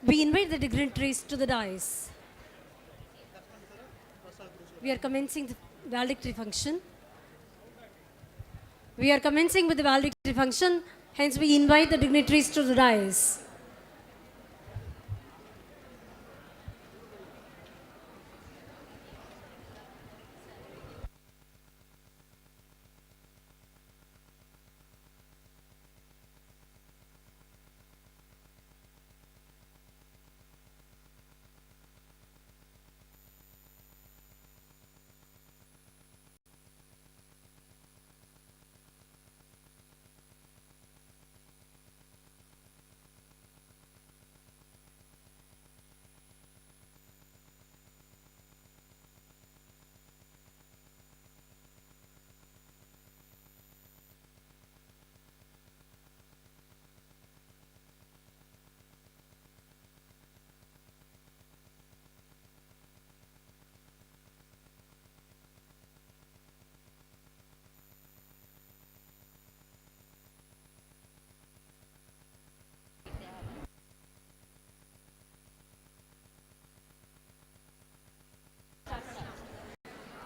We invite the dignitaries to the dais. We are commencing the valedictory function. We are commencing with the valedictory function, hence we invite the dignitaries to the dais.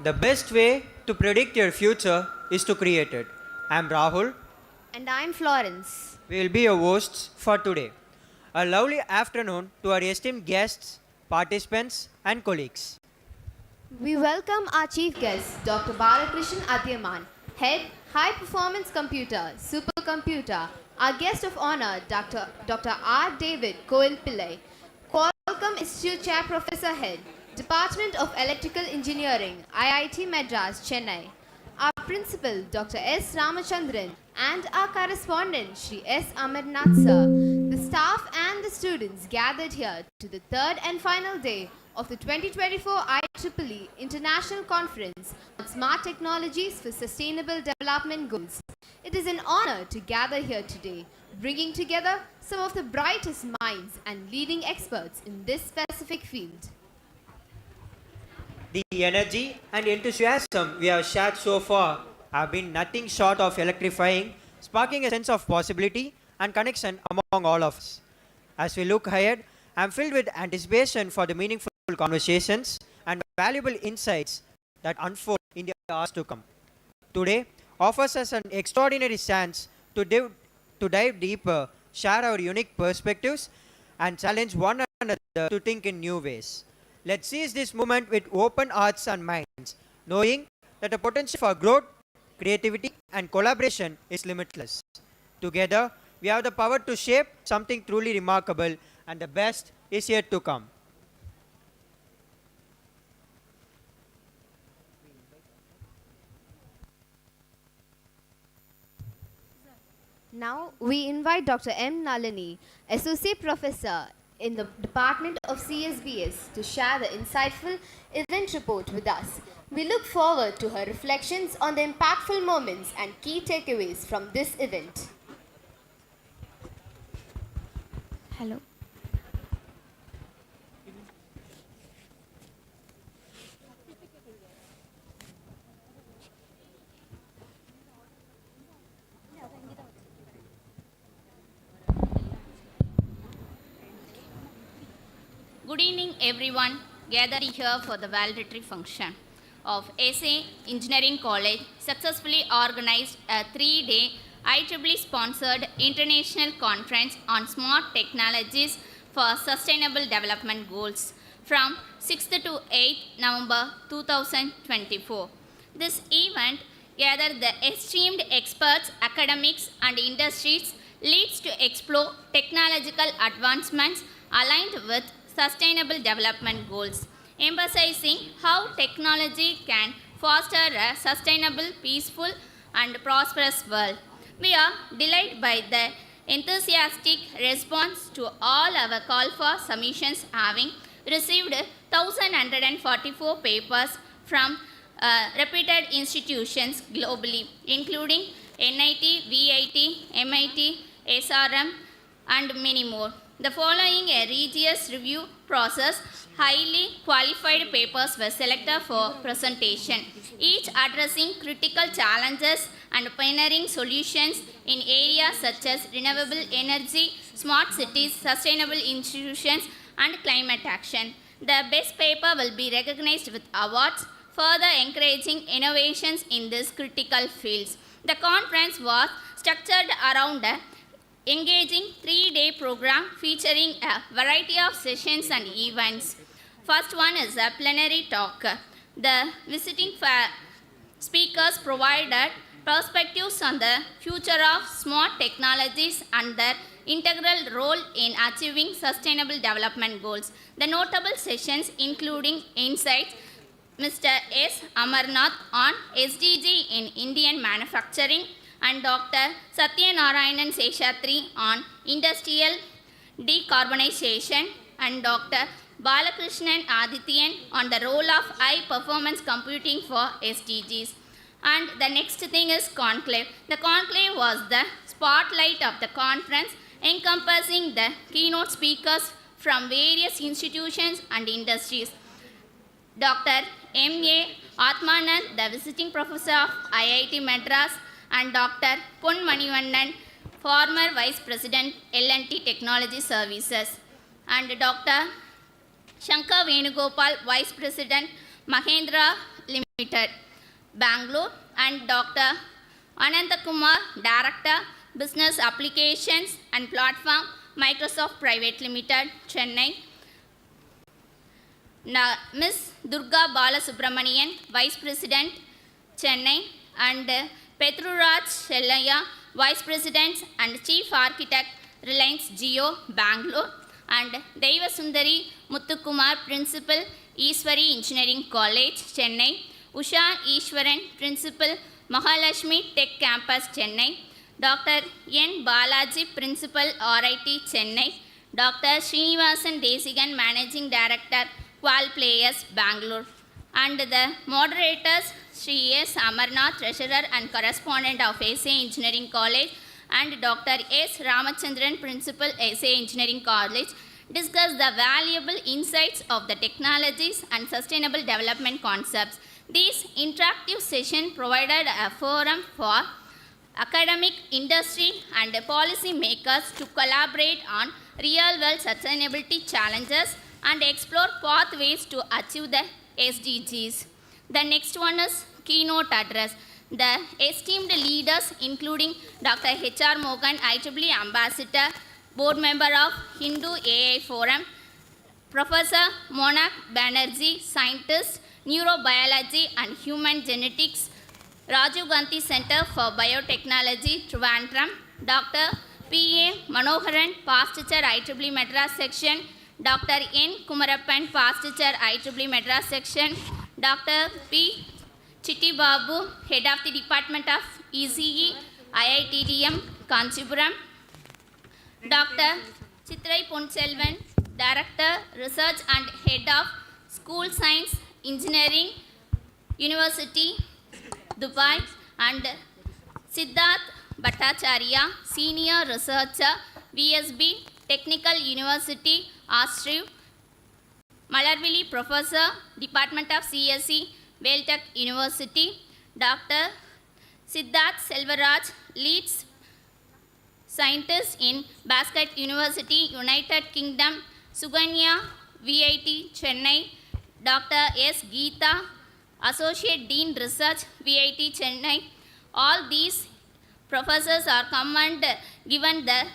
The best way to predict your future is to create it. I'm Rahul. And I'm Florence. We will be your hosts for today. A lovely afternoon to our esteemed guests, participants, and colleagues. We welcome our chief guest, Dr. Balakrishnan Adyaman, Head High Performance Computer, Supercomputer. Our guest of honor, Dr. R. David Koil Pillai, Qualcomm Institute Chair Professor Head, Department of Electrical Engineering, IIT Madras, Chennai. Our principal, Dr. S. Ramachandran, and our correspondent, Shri S. Amarnath Sir. The staff and the students gathered here to the third and final day of the 2024 IEEE International Conference on Smart Technologies for Sustainable Development Goals. It is an honor to gather here today, bringing together some of the brightest minds and leading experts in this specific field. The energy and enthusiasm we have shared so far have been nothing short of electrifying, sparking a sense of possibility and connection among all of us. As we look ahead, I'm filled with anticipation for the meaningful conversations and valuable insights that unfold in the hours to come. Today offers us an extraordinary chance to dive deeper, share our unique perspectives, and challenge one another to think in new ways. Let's seize this moment with open hearts and minds, knowing that the potential for growth, creativity, and collaboration is limitless. Together, we have the power to shape something truly remarkable, and the best is yet to come. Now, we invite Dr. M. Nalini, Associate Professor in the Department of CSBS, to share the insightful event report with us. We look forward to her reflections on the impactful moments and key takeaways from this event. Hello. Good evening, everyone gathered here for the valedictory function of SA Engineering College successfully organized a 3-day IEEE-sponsored international conference on smart technologies for sustainable development goals from 6th to 8th November 2024. This event gathered the esteemed experts, academics, and industries leads to explore technological advancements aligned with Sustainable Development Goals, emphasizing how technology can foster a sustainable, peaceful, and prosperous world. We are delighted by the enthusiastic response to all our call for submissions, having received 1,144 papers from reputed institutions globally, including NIT, VIT, MIT, SRM, and many more. The following a rigorous review process, highly qualified papers were selected for presentation, each addressing critical challenges and pioneering solutions in areas such as renewable energy, smart cities, sustainable institutions, and climate action. The best paper will be recognized with awards, further encouraging innovations in these critical fields. The conference was structured around a engaging 3-day program featuring a variety of sessions and events. First one is a plenary talk. The visiting speakers provided perspectives on the future of smart technologies and their integral role in achieving sustainable development goals. The notable sessions including insights Mr. S. Amarnath on SDG in Indian manufacturing and Dr. Satyanarayanan Seshatri on industrial decarbonization and Dr. Balakrishnan Adityan on the role of high performance computing for SDGs. And the next thing is conclave. The conclave was the spotlight of the conference, encompassing the keynote speakers from various institutions and industries. Dr. M.A. Atmanand, the visiting professor of IIT Madras, and Dr. Pon Manivannan, former Vice President L&T Technology Services, and Dr. Shankar Venugopal, Vice President Mahendra Limited, Bangalore, and Dr. Anantakumar, Director, Business Applications and Platform, Microsoft Private Limited, Chennai. Ms. Durga Balasubramanian, Vice President, Chennai, and Petruraj Shellaya, Vice President and Chief Architect, Reliance Jio, Bangalore, and Devasundari Muthukumar, Principal, Easwari Engineering College, Chennai, Usha Easwaran, Principal, Mahalashmi Tech Campus, Chennai, Dr. N. Balaji, Principal, RIT, Chennai, Dr. Srinivasan Desigan, Managing Director, Qual Players, Bangalore, and the moderators, Sri S. Amarnath, Treasurer and Correspondent of SA Engineering College, and Dr. S. Ramachandran, Principal, SA Engineering College, discuss the valuable insights of the technologies and sustainable development concepts. This interactive session provided a forum for academic, industry, and policy makers to collaborate on real-world sustainability challenges and explore pathways to achieve the SDGs. The next one is keynote address. The esteemed leaders including Dr. H.R. Mohan, IEEE Ambassador, Board Member of Hindu AI Forum, Professor Monak Banerjee, Scientist, Neurobiology and Human Genetics, Rajiv Gandhi Center for Biotechnology, Trivandrum, Dr. P.A. Manoharan, Past Teacher, IEEE Madras Section, Dr. N. Kumarappan, Past Teacher, IEEE Madras Section, Dr. P. Chitti Babu, Head of the Department of ECE, IITDM, Kanchipuram, Dr. Chitrai Ponselvan, Director, Research and Head of School Science Engineering, University, Dubai, and Siddharth Bhattacharya, Senior Researcher, VSB, Technical University, Astriv, Malarvili Professor, Department of CSE, Valedictory University, Dr. Siddharth Selvaraj, Leads Scientist in Basket University, United Kingdom, Suganya, VIT, Chennai, Dr. S. Geeta, Associate Dean Research, VIT, Chennai. All these professors are come and given the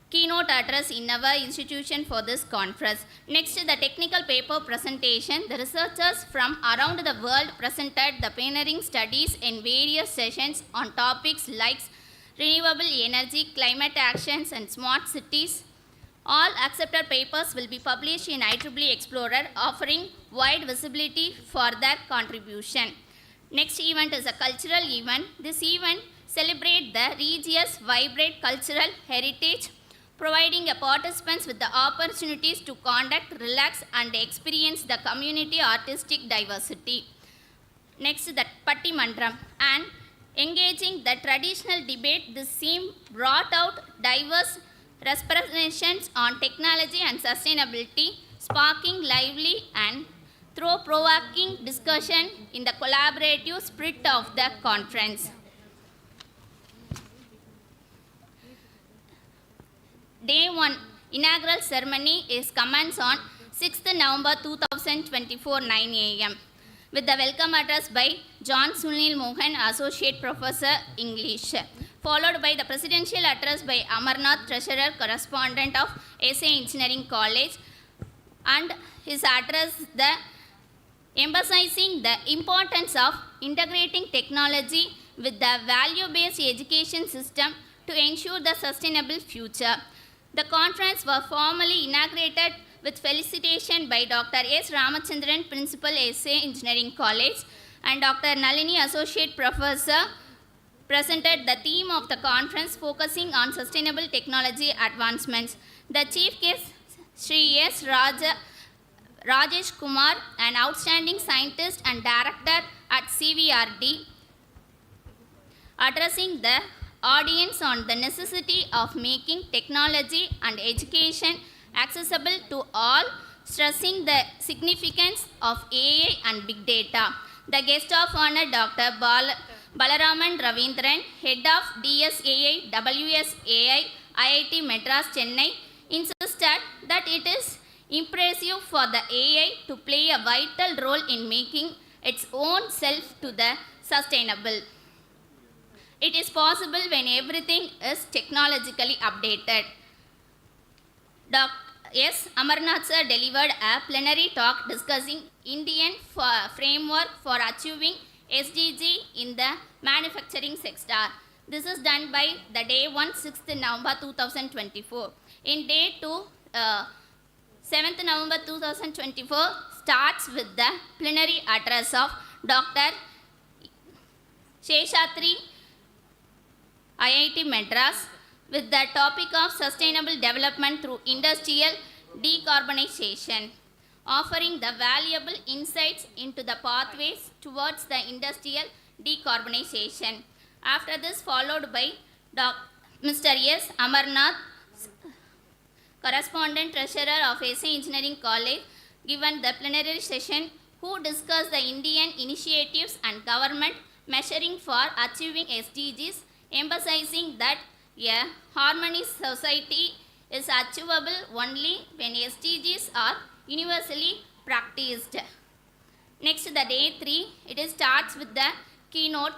keynote address in our institution for this conference. Next, the technical paper presentation. The researchers from around the world presented the pioneering studies in various sessions on topics like renewable energy, climate actions, and smart cities. All accepted papers will be published in IEEE Explorer, offering wide visibility for their contribution. Next event is a cultural event. This event celebrates the region's vibrant cultural heritage, providing the participants with the opportunities to conduct, relax, and experience the community artistic diversity. Next, the Pattimandram. And engaging the traditional debate, this theme brought out diverse representations on technology and sustainability, sparking lively and thought-provoking discussion in the collaborative spirit of the conference. Day 1 inaugural ceremony is commenced on 6th November 2024 9 a.m. with the welcome address by John Sunil Mohan, Associate Professor English, followed by the presidential address by Amarnath, Treasurer Correspondent of SA Engineering College, and his address emphasizing the importance of integrating technology with the value-based education system to ensure the sustainable future. The conference was formally inaugurated with felicitation by Dr. S. Ramachandran, Principal, SA Engineering College, and Dr. Nalini, Associate Professor, presented the theme of the conference focusing on sustainable technology advancements. The chief guest, Sri S. Rajesh Kumar, an outstanding scientist and director at CVRD, addressing the audience on the necessity of making technology and education accessible to all, stressing the significance of AI and big data. The guest of honor, Dr. Balaraman Ravindran, Head of DSAI WSAI IIT Madras, Chennai, insisted that it is impressive for the AI to play a vital role in making its own self to the sustainable. It is possible when everything is technologically updated. Dr. S. Amarnath sir delivered a plenary talk discussing Indian framework for achieving SDG in the manufacturing sector. This is done by the day 1, 6th November 2024. In day 2, 7th November 2024 starts with the plenary address of Dr. Sheshatri, IIT Madras, with the topic of sustainable development through industrial decarbonization, offering the valuable insights into the pathways towards the industrial decarbonization. After this, followed by Mr. S. Amarnath, Correspondent Treasurer of SA Engineering College, given the plenary session, who discussed the Indian initiatives and government measuring for achieving SDGs, emphasizing that a harmonious society is achievable only when SDGs are universally practiced. Next, the day 3, it starts with the keynote.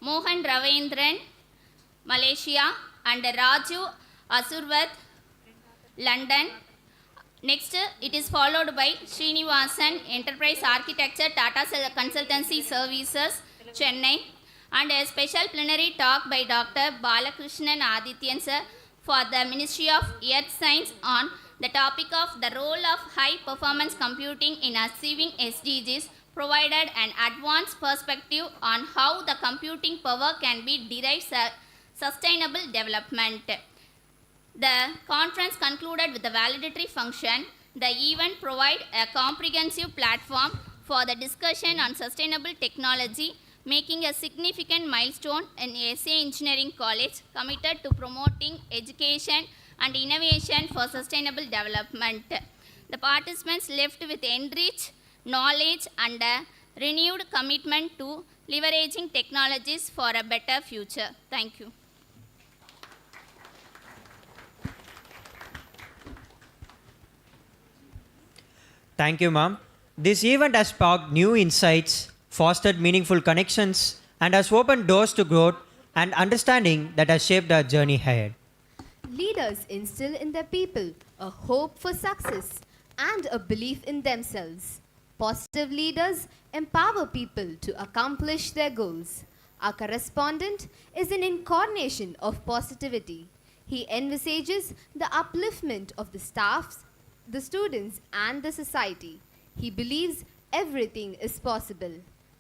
Mohan Ravindran, Malaysia, and Raju Asurvath, London. Next, it is followed by Srinivasan, Enterprise Architecture, Tata Consultancy Services, Chennai, and a special plenary talk by Dr. Balakrishnan Adityan sir for the Ministry of Earth Science on the topic of the role of high performance computing in achieving SDGs, provided an advanced perspective on how the computing power can be derived sustainable development. The conference concluded with the valedictory function. The event provided a comprehensive platform for the discussion on sustainable technology, making a significant milestone in SA Engineering College committed to promoting education and innovation for sustainable development. The participants left with enriched knowledge and a renewed commitment to leveraging technologies for a better future. Thank you. Thank you, ma'am. This event has sparked new insights, fostered meaningful connections, and has opened doors to growth and understanding that has shaped our journey ahead. Leaders instill in their people a hope for success and a belief in themselves. Positive leaders empower people to accomplish their goals. Our correspondent is an incarnation of positivity. He envisages the upliftment of the staffs, the students, and the society. He believes everything is possible.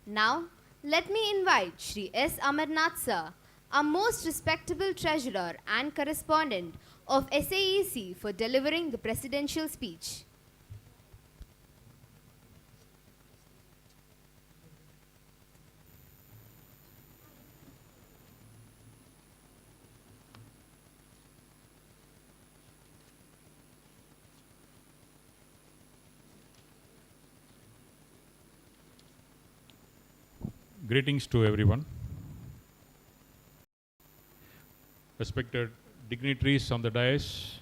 Now, let me invite Shri S. Amarnath sir, our most respectable treasurer and correspondent of SAEC, for delivering the presidential speech. Greetings to everyone. Respected dignitaries on the dais,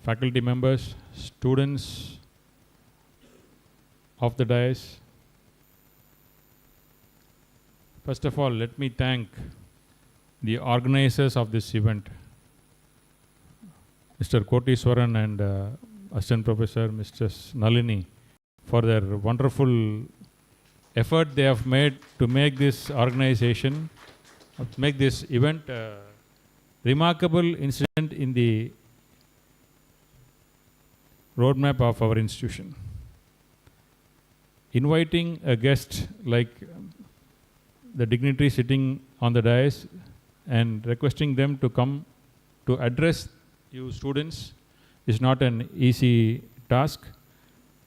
faculty members, students of the dais. First of all, let me thank the organizers of this event, Mr. Kotiswaran and Assistant Professor Mr. Nalini, for their wonderful effort they have made to make this organization, make this event a remarkable incident in the roadmap of our institution. Inviting a guest like the dignitary sitting on the dais and requesting them to come to address you students is not an easy task,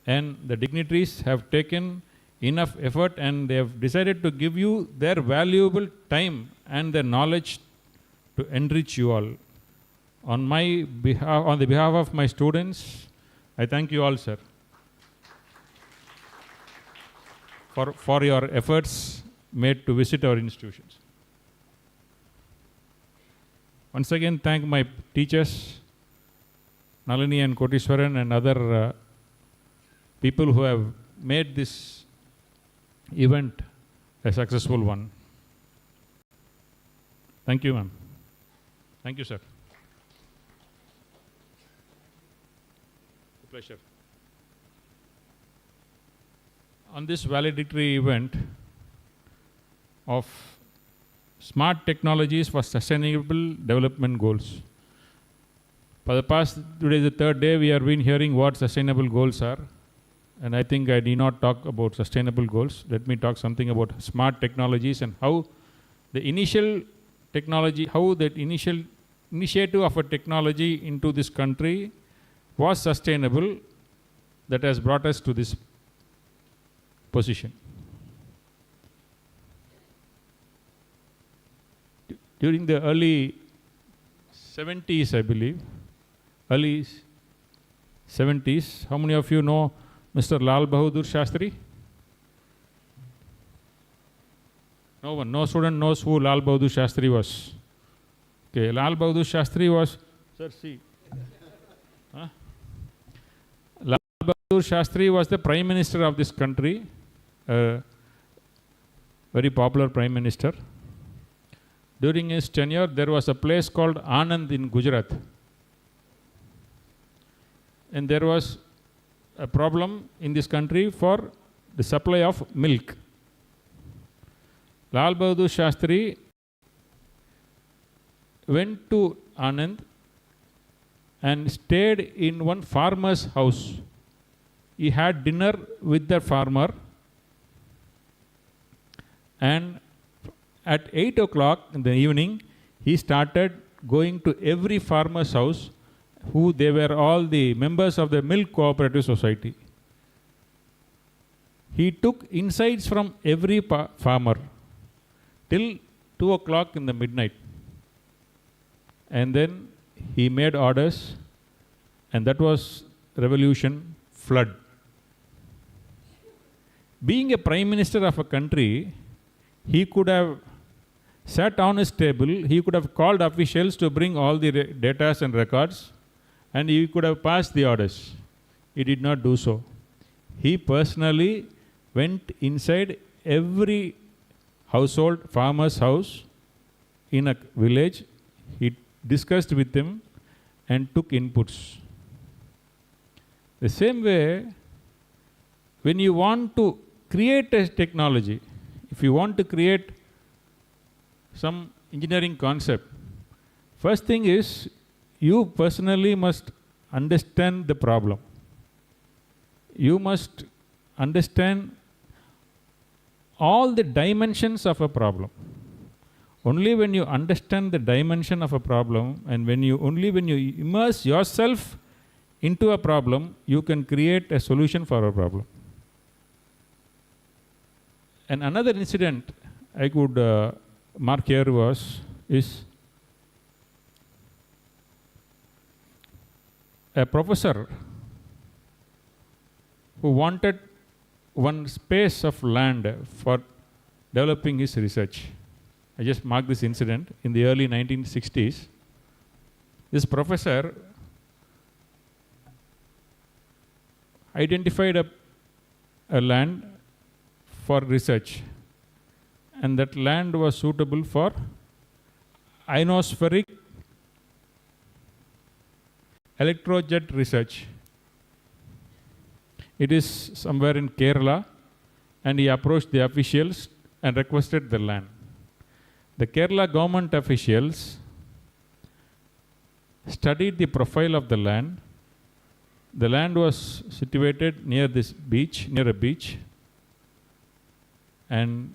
and the dignitaries have taken enough effort and they have decided to give you their valuable time and their knowledge to enrich you all. On the behalf of my students, I thank you all, sir, for your efforts made to visit our institutions. Once again, thank my teachers, Nalini and Kotiswaran, and other people who have made this event a successful one. Thank you, ma'am. Thank you, sir. A pleasure. On this valedictory event of Smart Technologies for Sustainable Development Goals. For the past, today is the third day, we have been hearing what sustainable goals are. And I think I need not talk about sustainable goals. Let me talk something about smart technologies and how the initial technology, how that initial initiative of a technology into this country was sustainable, that has brought us to this position. During the early 70s, I believe, early 70s, how many of you know Mr. Lal Bahadur Shastri? No one, no student knows who Lal Bahadur Shastri was. Okay, Lal Bahadur Shastri was, sir, see. Huh? Lal Bahadur Shastri was the Prime Minister of this country, very popular Prime Minister. During his tenure, there was a place called Anand in Gujarat. And there was a problem in this country for the supply of milk. Lal Bahadur Shastri went to Anand and stayed in one farmer's house. He had dinner with the farmer, and at 8 o'clock in the evening, he started going to every farmer's house, who they were all the members of the Milk Cooperative Society. He took insights from every farmer till 2 o'clock in the midnight. And then he made orders, and that was revolution, flood. Being a prime minister of a country, he could have sat on his table, he could have called officials to bring all the data and records, and he could have passed the orders. He did not do so. He personally went inside every household, farmer's house in a village. He discussed with them and took inputs. The same way, when you want to create a technology, if you want to create some engineering concept, first thing is you personally must understand the problem. You must understand all the dimensions of a problem. Only when you understand the dimension of a problem, and only when you immerse yourself into a problem, you can create a solution for a problem. And another incident I could mark here is a professor who wanted one space of land for developing his research. I just marked this incident in the early 1960s. This professor identified a land for research, and that land was suitable for ionospheric electrojet research. It is somewhere in Kerala, and he approached the officials and requested the land. The Kerala government officials studied the profile of the land. The land was situated near this beach, near a beach, and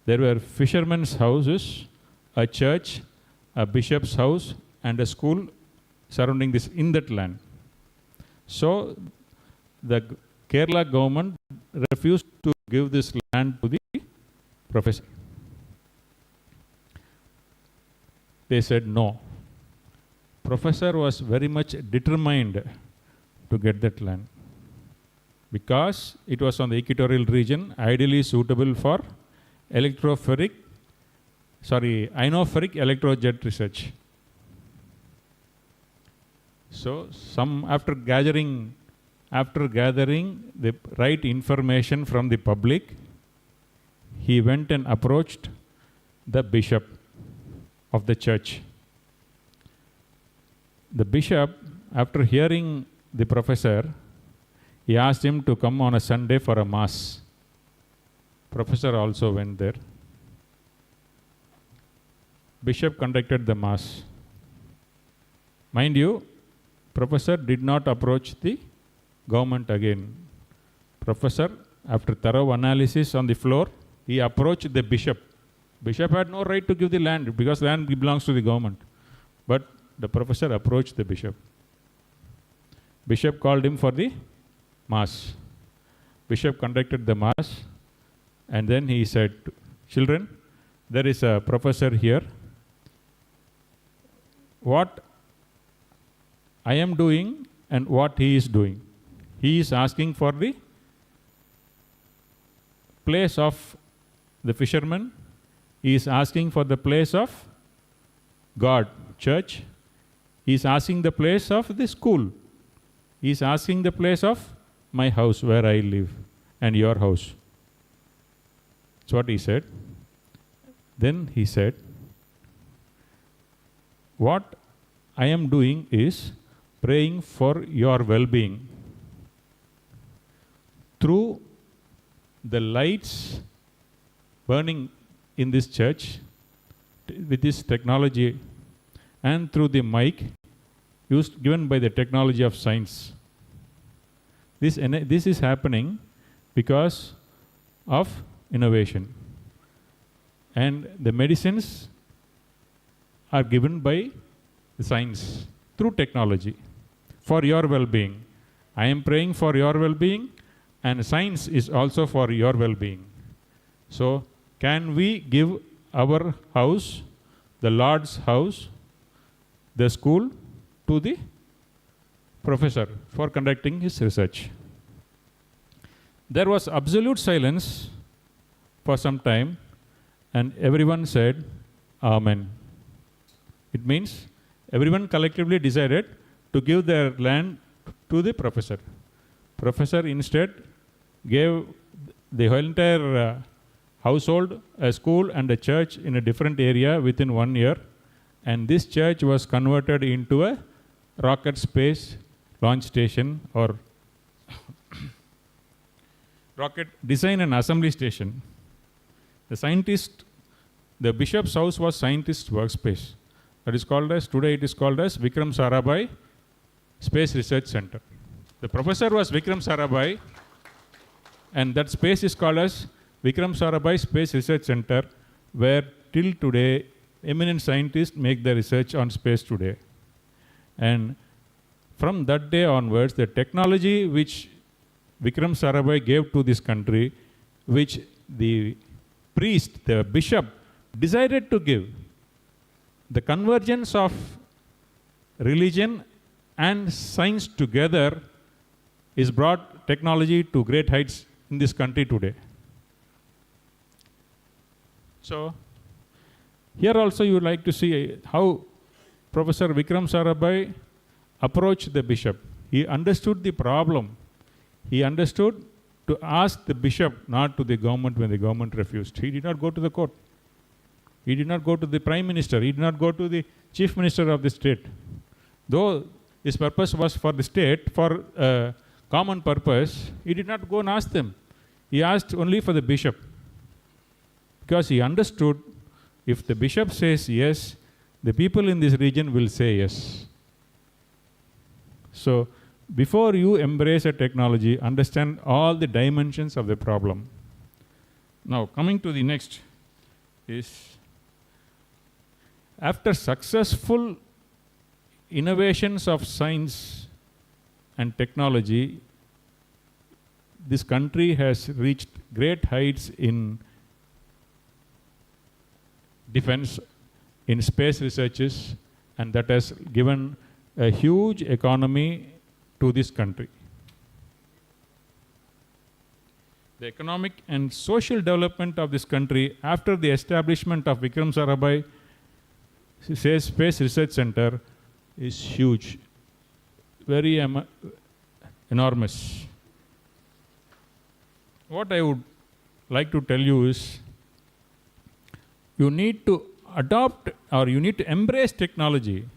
there were fishermen's houses, a church, a bishop's house, and a school surrounding this in that land. So the Kerala government refused to give this land to the professor. They said no. Professor was very much determined to get that land because it was on the equatorial region, ideally suitable for ionospheric electrojet research. So after gathering the right information from the public, he went and approached the bishop of the church. The bishop, after hearing the professor, he asked him to come on a Sunday for a mass. Professor also went there. Bishop conducted the mass. Mind you, professor did not approach the government again. Professor, after thorough analysis on the floor, he approached the bishop. Bishop had no right to give the land because land belongs to the government. But the professor approached the bishop. Bishop called him for the mass. Bishop conducted the mass, and then he said, "Children, there is a professor here. What I am doing and what he is doing. He is asking for the place of the fisherman. He is asking for the place of God, church. He is asking the place of the school. He is asking the place of my house where I live and your house." That's what he said. Then he said, "What I am doing is praying for your well-being. Through the lights burning in this church with this technology and through the mic given by the technology of science. This is happening because of innovation. And the medicines are given by the science through technology for your well-being. I am praying for your well-being, and science is also for your well-being. So, can we give our house, the Lord's house, the school, to the professor for conducting his research?" There was absolute silence for some time, and everyone said, "Amen." It means everyone collectively decided to give their land to the professor. Professor instead gave the entire household, a school and a church in a different area within 1 year, and this church was converted into a rocket space launch station or rocket design and assembly station. The bishop's house was scientist's workspace. That is called as, today it is called as Vikram Sarabhai Space Research Center. The professor was Vikram Sarabhai, and that space is called as Vikram Sarabhai Space Research Center, where till today eminent scientists make their research on space today. And from that day onwards, the technology which Vikram Sarabhai gave to this country, which the priest, the bishop, decided to give, the convergence of religion and science together is brought technology to great heights in in this country today. So, here also you would like to see how Professor Vikram Sarabhai approached the bishop. He understood the problem. He understood to ask the bishop, not to the government when the government refused. He did not go to the court. He did not go to the prime minister. He did not go to the chief minister of the state. Though his purpose was for the state, for a common purpose, he did not go and ask them. He asked only for the bishop. Because he understood if the bishop says yes, the people in this region will say yes. So, before you embrace a technology, understand all the dimensions of the problem. Now, coming to the next is, after successful innovations of science and technology, this country has reached great heights in defense, in space researches, and that has given a huge economy to this country. The economic and social development of this country after the establishment of Vikram Sarabhai Space Research Center is huge, very enormous. What I would like to tell you is, you need to adopt or you need to embrace technology.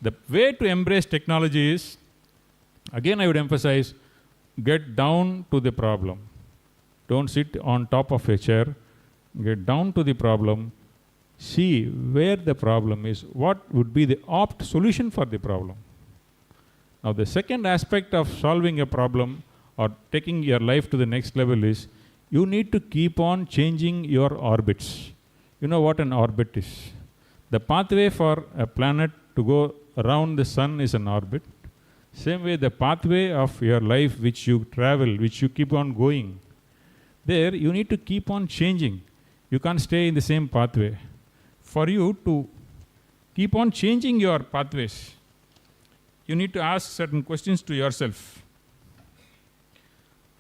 The way to embrace technology is, again I would emphasize, get down to the problem. Don't sit on top of a chair. Get down to the problem. See where the problem is. What would be the opt solution for the problem? Now the second aspect of solving a problem or taking your life to the next level is, you need to keep on changing your orbits. You know what an orbit is. The pathway for a planet to go around the sun is an orbit. Same way, the pathway of your life which you travel, which you keep on going, there you need to keep on changing. You can't stay in the same pathway. For you to keep on changing your pathways, you need to ask certain questions to yourself.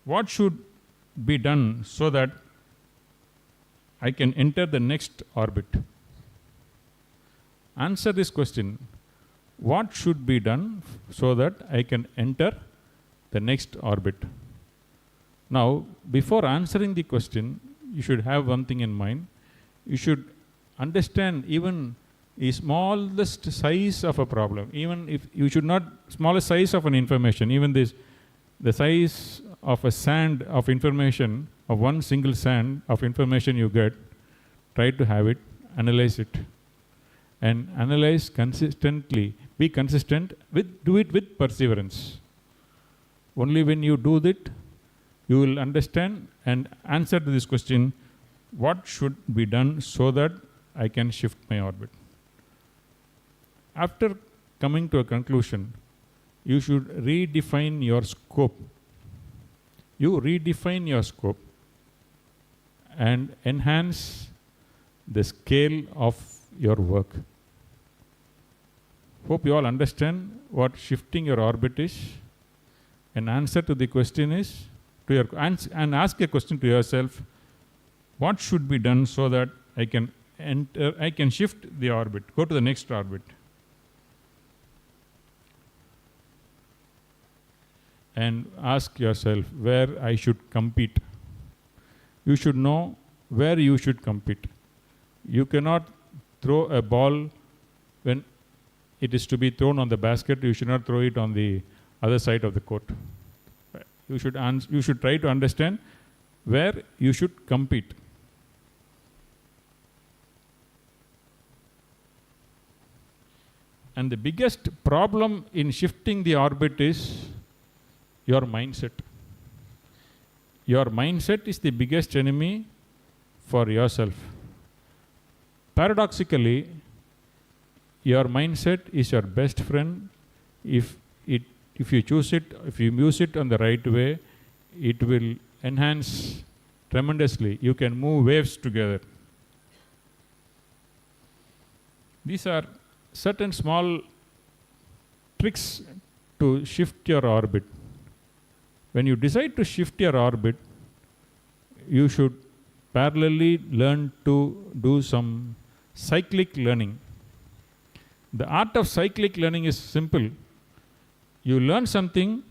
What should be done so that I can enter the next orbit? Answer this question. What should be done so that I can enter the next orbit? Now, before answering the question, you should have one thing in mind. You should understand even the smallest size of a problem. Even if you should not, smallest size of an information, even this, the size of a sand of information, of one single sand of information you get, try to have it, analyze it, and analyze consistently. Be consistent, do it with perseverance. Only when you do that, you will understand and answer to this question, what should be done so that I can shift my orbit? After coming to a conclusion, you should redefine your scope. You redefine your scope and enhance the scale of your work. Hope you all understand what shifting your orbit is. An answer to the question is, and ask a question to yourself, what should be done so that I can shift the orbit, go to the next orbit. And ask yourself where I should compete. You should know where you should compete. You cannot throw a ball when it is to be thrown on the basket. You should not throw it on the other side of the court. You should try to understand where you should compete. And the biggest problem in shifting the orbit is your mindset. Your mindset is the biggest enemy for yourself. Paradoxically, your mindset is your best friend. If you choose it, if you use it on the right way, it will enhance tremendously. You can move waves together. These are certain small tricks to shift your orbit. When you decide to shift your orbit, you should parallelly learn to do some cyclic learning. The art of cyclic learning is simple. You learn something,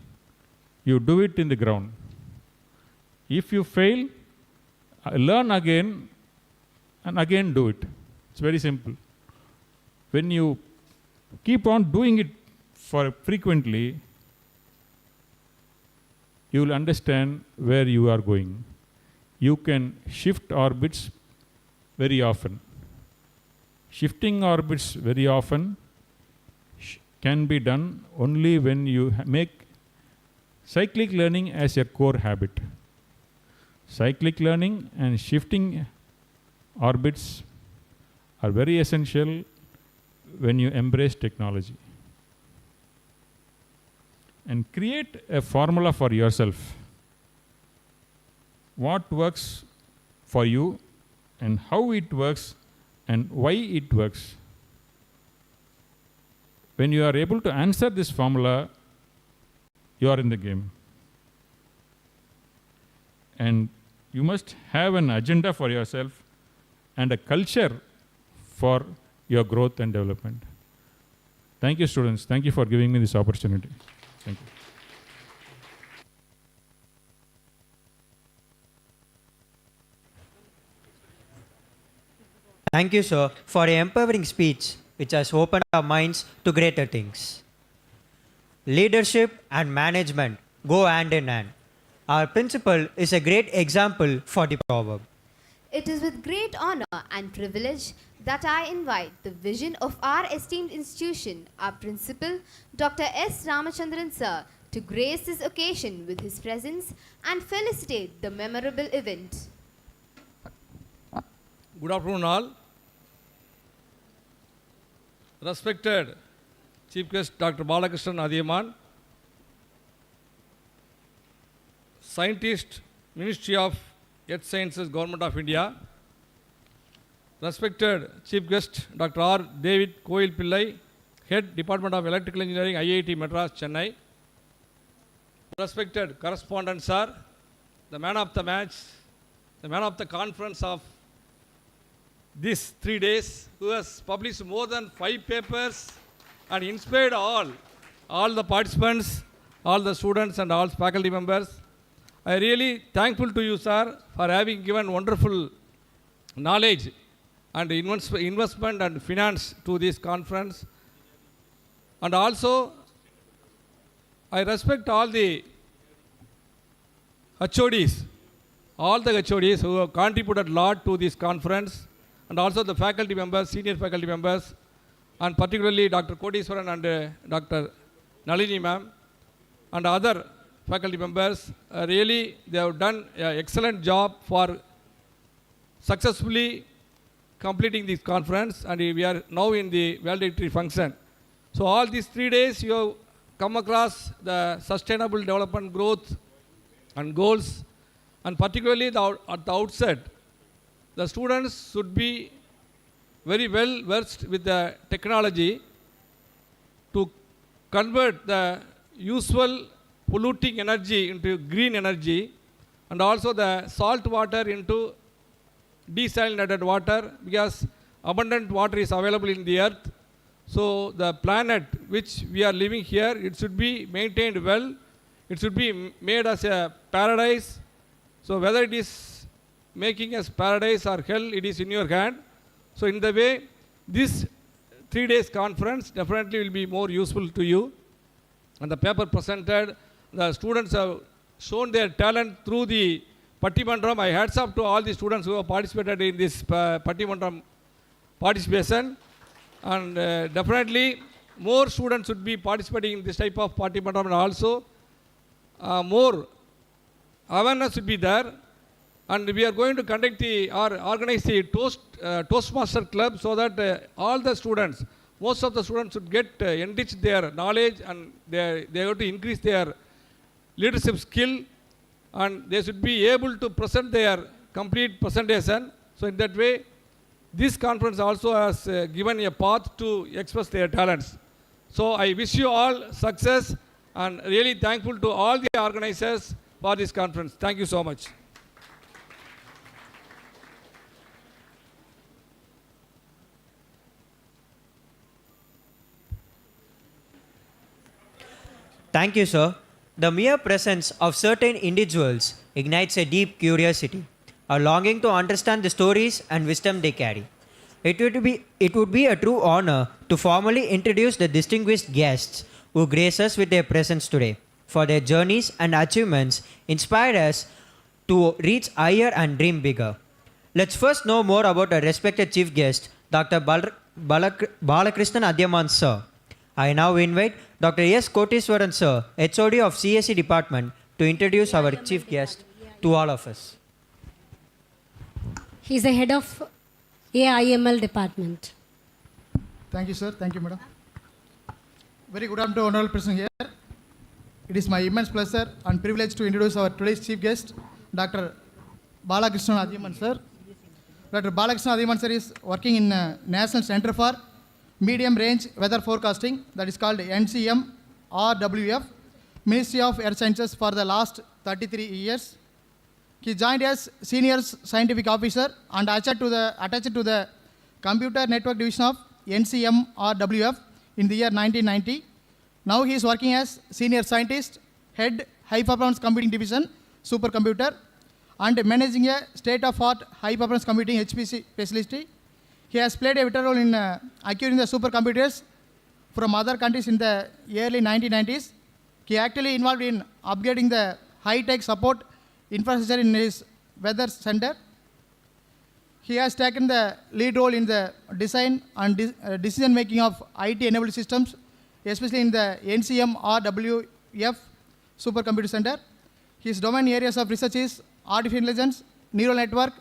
you do it in the ground. If you fail, learn again and again do it. It's very simple. When you keep on doing it for frequently, you will understand where you are going. You can shift orbits very often. Shifting orbits very often can be done only when you make cyclic learning as your core habit. Cyclic learning and shifting orbits are very essential when you embrace technology. And create a formula for yourself. What works for you and how it works and why it works. When you are able to answer this formula, you are in the game. And you must have an agenda for yourself and a culture for your growth and development. Thank you, students. Thank you for giving me this opportunity. Thank you. Thank you, sir, for an empowering speech which has opened our minds to greater things. Leadership and management go hand in hand. Our principal is a great example for the proverb. It is with great honor and privilege that I invite the vision of our esteemed institution, our principal, Dr. S. Ramachandran sir, to grace this occasion with his presence and felicitate the memorable event. Good afternoon all. Respected Chief Guest Dr. Balakrishnan Adhiyaman, Scientist, Ministry of Earth Sciences, Government of India, respected Chief Guest Dr. R. David Koil Pillai, Head Department of Electrical Engineering, IIT Madras, Chennai, respected correspondent sir, the man of the match, the man of the conference of these 3 days, who has published more than 5 papers and inspired all the participants, all the students and all faculty members. I am really thankful to you, sir, for having given wonderful knowledge and investment and finance to this conference. And also, I respect all the HODs, who have contributed a lot to this conference, and also the faculty members, senior faculty members, and particularly Dr. Kodiswaran and Dr. Nalini ma'am, and other faculty members. Really, they have done an excellent job for successfully completing this conference, and we are now in the valedictory function. So all these 3 days, you have come across the sustainable development growth and goals, and particularly at the outset, the students should be very well versed with the technology to convert the usual polluting energy into green energy, and also the salt water into desalinated water, because abundant water is available in the earth. So the planet which we are living here, it should be maintained well. It should be made as a paradise. So whether it is making as paradise or hell, it is in your hand. So in the way, this 3 days conference definitely will be more useful to you. And the paper presented, the students have shown their talent through the Pattimandram. My hats off to all the students who have participated in this Pattimandram participation. And definitely more students should be participating in this type of Pattimandram, and also more awareness should be there. And we are going to conduct or organize the Toastmaster Club, so that all the students, most of the students should get enrich their knowledge, and they have to increase their leadership skill, and they should be able to present their complete presentation. So in that way, this conference also has given a path to express their talents. So I wish you all success, and really thankful to all the organizers for this conference. Thank you so much. Thank you, sir. The mere presence of certain individuals ignites a deep curiosity, a longing to understand the stories and wisdom they carry. It would be a true honor to formally introduce the distinguished guests who grace us with their presence today. For their journeys and achievements inspire us to reach higher and dream bigger. Let's first know more about our respected chief guest, Dr. Balakrishnan Adhyaman, sir. I now invite Dr. S. Koteswaran, sir, HOD of CSE department, to introduce our chief guest to all of us. He is the head of AIML department. Thank you, sir. Thank you, madam. Very good afternoon to honorable person here. It is my immense pleasure and privilege to introduce our today's chief guest, Dr. Balakrishnan Adhyaman, sir. Dr. Balakrishnan Adhyaman, sir, is working in National Center for Medium Range Weather Forecasting, that is called NCM RWF, Ministry of Earth Sciences, for the last 33 years. He joined as Senior Scientific Officer and attached to the Computer Network Division of NCM RWF in the year 1990. Now he is working as Senior Scientist, Head High Performance Computing Division, Supercomputer, and managing a state-of-art high performance computing HPC facility. He has played a vital role in acquiring the supercomputers from other countries in the early 1990s. He actually involved in upgrading the high-tech support infrastructure in his weather center. He has taken the lead role in the design and decision-making of IT-enabled systems, especially in the NCM RWF Supercomputer Center. His domain areas of research is artificial intelligence, neural network,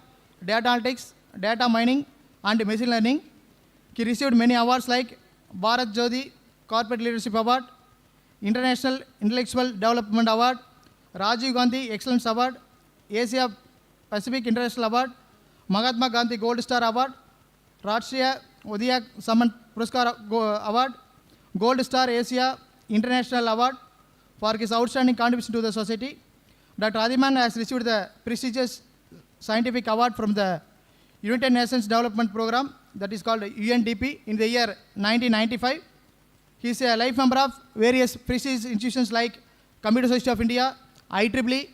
data analytics, data mining, and machine learning. He received many awards like Bharat Jyoti Corporate Leadership Award, International Intellectual Development Award, Rajiv Gandhi Excellence Award, Asia Pacific International Award, Mahatma Gandhi Gold Star Award, Rashtriya Udaya Samman Puraskar Award, Gold Star Asia International Award for his outstanding contribution to the society. Dr. Adhyaman has received the prestigious scientific award from the United Nations Development Program, that is called UNDP, in the year 1995. He is a life member of various prestigious institutions like Computer Society of India, IEEE,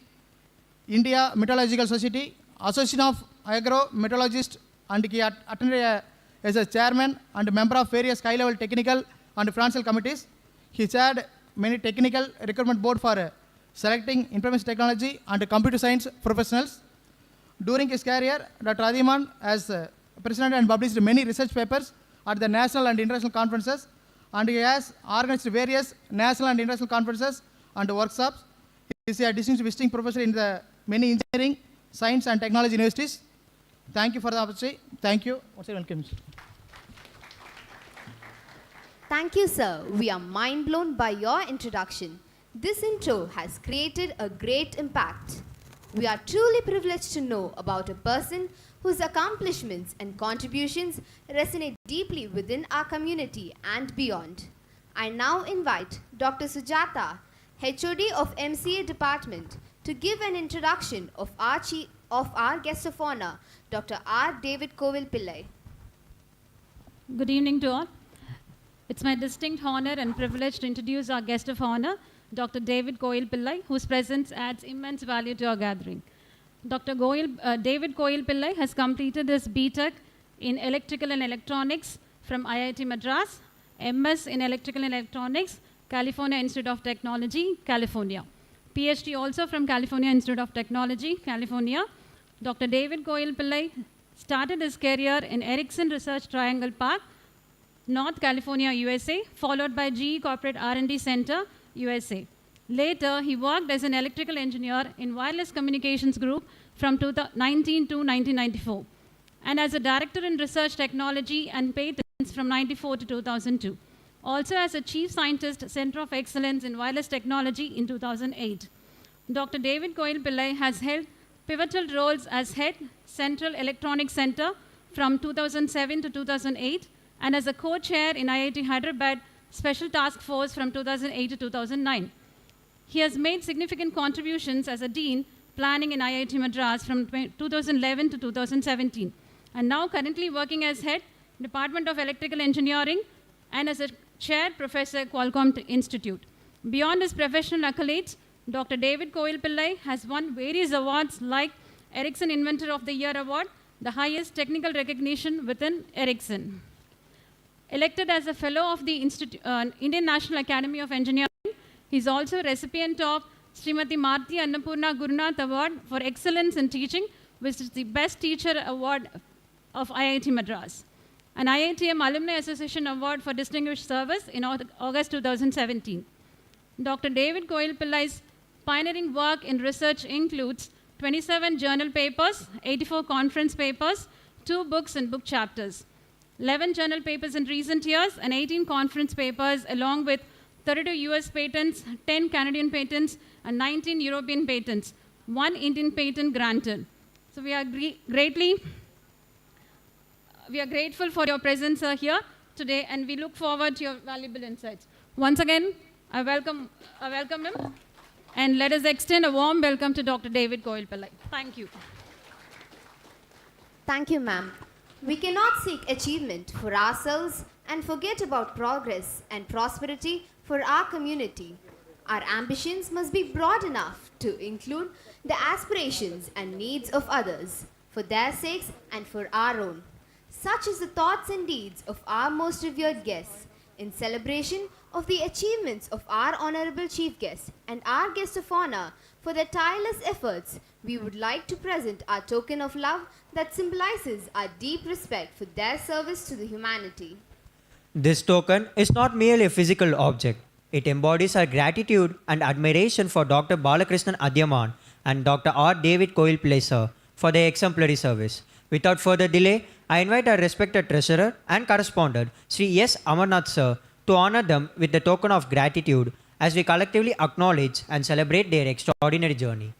India Meteorological Society, Association of Agro-Meteorologists, and he attended as a chairman and member of various high-level technical and financial committees. He chaired many technical recruitment board for selecting information technology and computer science professionals. During his career, Dr. Adhyaman has presented and published many research papers at the national and international conferences, and he has organized various national and international conferences and workshops. He is a distinguished visiting professor in the many engineering, science, and technology universities. Thank you for the opportunity. Thank you. Welcome. Thank you, sir. We are mind blown by your introduction. This intro has created a great impact. We are truly privileged to know about a person whose accomplishments and contributions resonate deeply within our community and beyond. I now invite Dr. Sujata, HOD of MCA Department, to give an introduction of our guest of honor, Dr. R. David Kovil Pillai. Good evening to all. It's my distinct honor and privilege to introduce our guest of honor, Dr. David Koil Pillai, whose presence adds immense value to our gathering. Dr. David Koil Pillai has completed his BTech in Electrical and Electronics from IIT Madras, MS in Electrical and Electronics, California Institute of Technology, California. PhD also from California Institute of Technology, California. Dr. David Koil Pillai started his career in Ericsson Research Triangle Park, North California, USA, followed by GE Corporate R&D Center, USA. Later, he worked as an electrical engineer in Wireless Communications Group from 2019 to 1994, and as a director in research technology and patents from 1994 to 2002. Also as a chief scientist, Center of Excellence in Wireless Technology in 2008. Dr. David Koil Pillai has held pivotal roles as head, Central Electronics Center from 2007 to 2008, and as a co-chair in IIT Hyderabad Special Task Force from 2008 to 2009. He has made significant contributions as a dean, planning in IIT Madras from 2011 to 2017, and now currently working as head, Department of Electrical Engineering, and as a chair professor, Qualcomm Institute. Beyond his professional accolades, Dr. David Koil Pillai has won various awards like Ericsson Inventor of the Year Award, the highest technical recognition within Ericsson. Elected as a fellow of the Indian National Academy of Engineering, he is also a recipient of Srimati Marti Annapurna Gurunath Award for Excellence in Teaching, which is the Best Teacher Award of IIT Madras, an IITM Alumni Association Award for Distinguished Service in August 2017. Dr. David Koil Pillai's pioneering work in research includes 27 journal papers, 84 conference papers, 2 books and book chapters, 11 journal papers in recent years, and 18 conference papers, along with 32 US patents, 10 Canadian patents, and 19 European patents, 1 Indian patent granted. So we are grateful for your presence here today, and we look forward to your valuable insights. Once again, I welcome him, and let us extend a warm welcome to Dr. David Koil Pillai. Thank you. Thank you, ma'am. We cannot seek achievement for ourselves and forget about progress and prosperity for our community. Our ambitions must be broad enough to include the aspirations and needs of others, for their sakes and for our own. Such is the thoughts and deeds of our most revered guests. In celebration of the achievements of our honorable chief guest and our guest of honor for their tireless efforts, we would like to present our token of love that symbolizes our deep respect for their service to the humanity. This token is not merely a physical object. It embodies our gratitude and admiration for Dr. Balakrishnan Adhyaman and Dr. R. David Koil Pillai sir for their exemplary service. Without further delay, I invite our respected treasurer and correspondent, Sri S. Amarnath sir, to honor them with the token of gratitude as we collectively acknowledge and celebrate their extraordinary journey.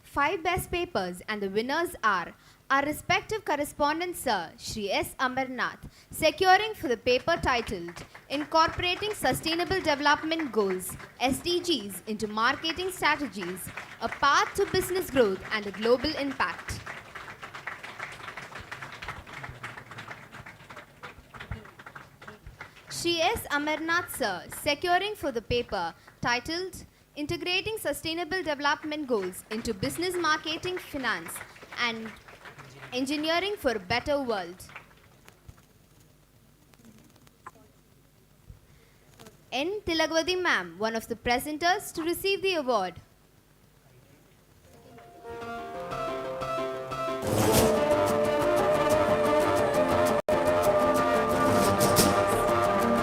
Five best papers, and the winners are our respective correspondent sir, Shri S. Amarnath, securing for the paper titled Incorporating Sustainable Development Goals, SDGs, into Marketing Strategies, a Path to Business Growth and a Global Impact. Shri S. Amarnath sir, securing for the paper titled Integrating Sustainable Development Goals into Business Marketing, Finance, and Engineering for a Better World. N. Tilagvadi ma'am, one of the presenters, to receive the award.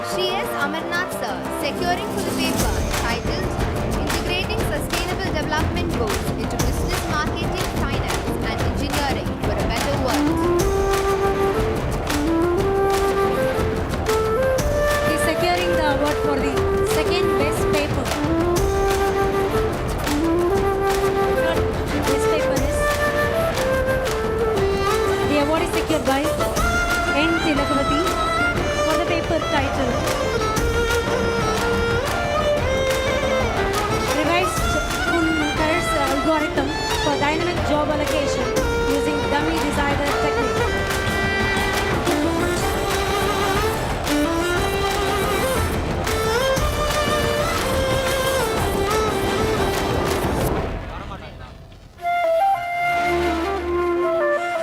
Shri S. Amarnath sir, securing speaker by N. Tilakavati for the paper titled Revised Kunkar's Algorithm for Dynamic Job Allocation using Dummy Decider Technique.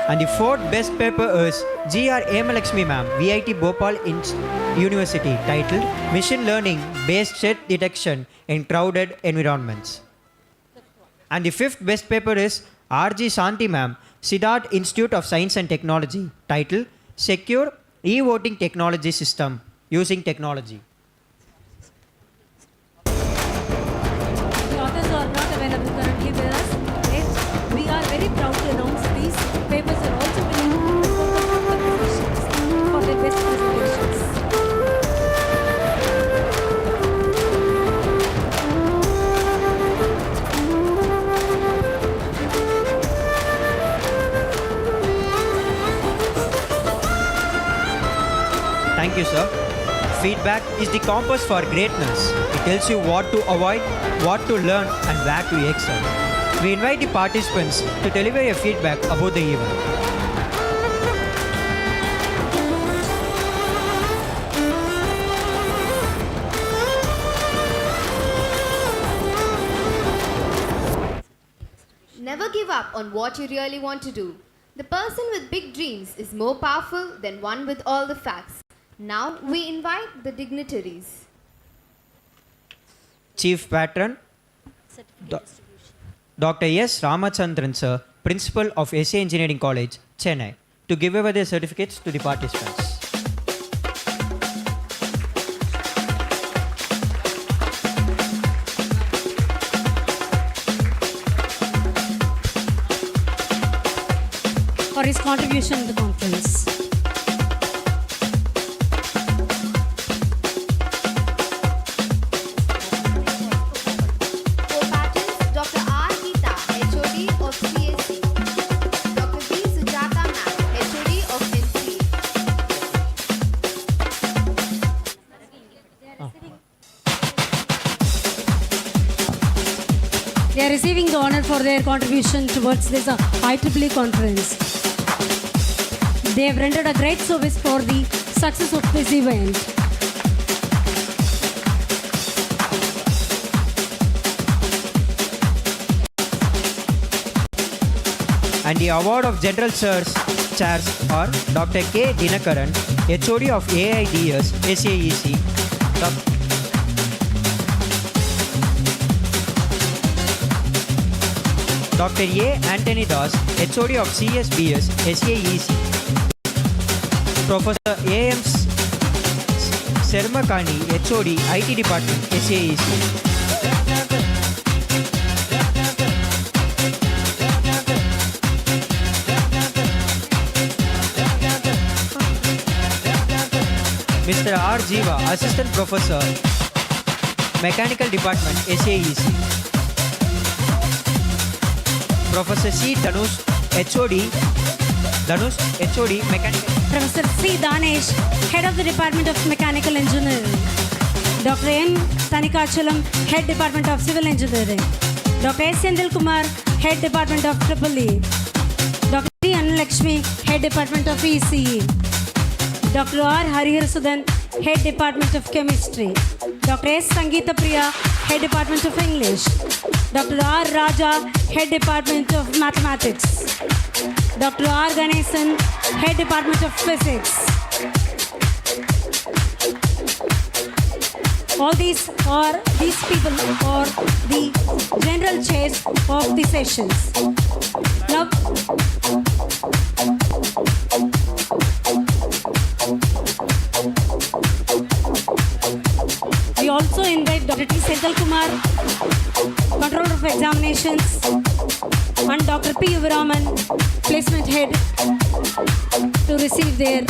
And the fourth best paper is G.R. Amalakshmi ma'am, VIT Bhopal University, titled Machine Learning Based Threat Detection in Crowded Environments. And the fifth best paper is R.G. Shanti ma'am, Siddharth Institute of Science and Technology, titled Secure E-Voting Technology System Using Technology. The authors are not available currently with us, yet we are very proud to announce these papers are also winning the Coca-Cola positions for their best presentations. Thank you, sir. Feedback is the compass for greatness. It tells you what to avoid, what to learn, and where to excel. We invite the participants to deliver your feedback about the event. Never give up on what you really want to do. The person with big dreams is more powerful than one with all the facts. Now we invite the dignitaries. Chief Patron, Dr. S. Ramachandran, sir, Principal of SA Engineering College, Chennai, to give away their certificates to the participants. For his contribution to the conference. Co-patents Dr. R. Geeta, HOD of CSC. Dr. V. Sujata Ma'am, HOD of NCE. They are receiving the honor for their contribution towards this IEEE conference. They have rendered a great service for the success of this event. And the award of General Chairs are Dr. K. Dinakaran, HOD of AIDS, SAEC, Dr. A. Anthony Das, HOD of CSBS, SAEC, Professor A.M. Sermakani, HOD, IT Department, SAEC. Mr. R. Jiva, Assistant Professor, Mechanical Department, SAEC. Professor C. Dhanush, HOD, Mechanical. Professor C. Danesh, Head of the Department of Mechanical Engineering. Dr. N. Tanikachalam, Head Department of Civil Engineering. Dr. S. Sendil Kumar, Head Department of EEE. Dr. T. Annalakshmi, Head Department of ECE. Dr. R. Harihar Head Department of Chemistry. Dr. S. Sangeeta Priya, Head Department of English. Dr. R. Raja, Head Department of Mathematics. Dr. R. Ganesan, Head Department of Physics. All these people are the general chairs of the sessions. Now, we also invite Dr. T. Senthil Kumar, Controller of Examinations, and Dr. P. Uvaraman, Placement Head, to receive their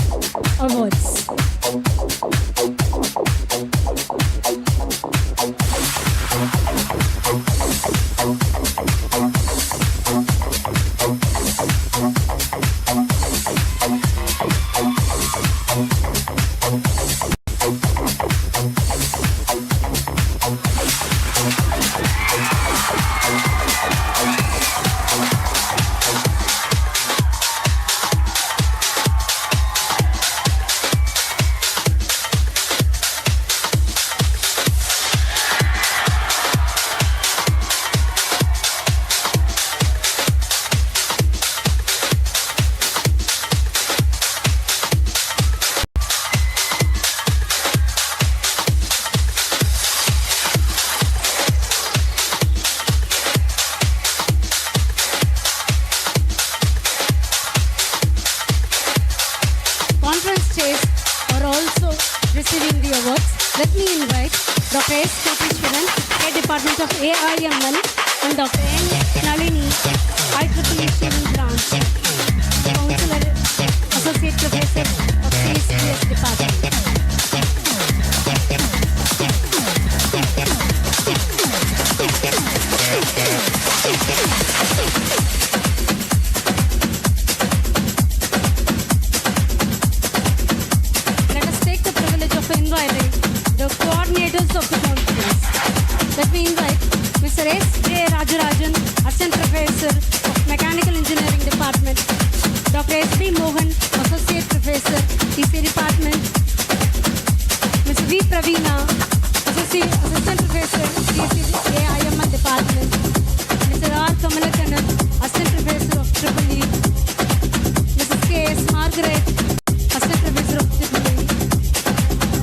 awards. receiving the awards, let me invite Dr. S. Felicitation, Head Department of AIML, and Dr. N. Nalini, IEEE Civil Branch, Counselor, Associate Professor of CSPS Department. Let us take the privilege of inviting the coordinators of the conference. Let me invite Mr. S. J. Rajarajan, Assistant Professor of Mechanical Engineering Department, Dr. S. B. Mohan, Associate Professor, EC Department, Ms. V. Praveena, Assistant Professor, AIML Department, Mr. R. Kamalakanan, Assistant Professor of EEE, Mrs. K. S. Margaret, Assistant Professor of EEE,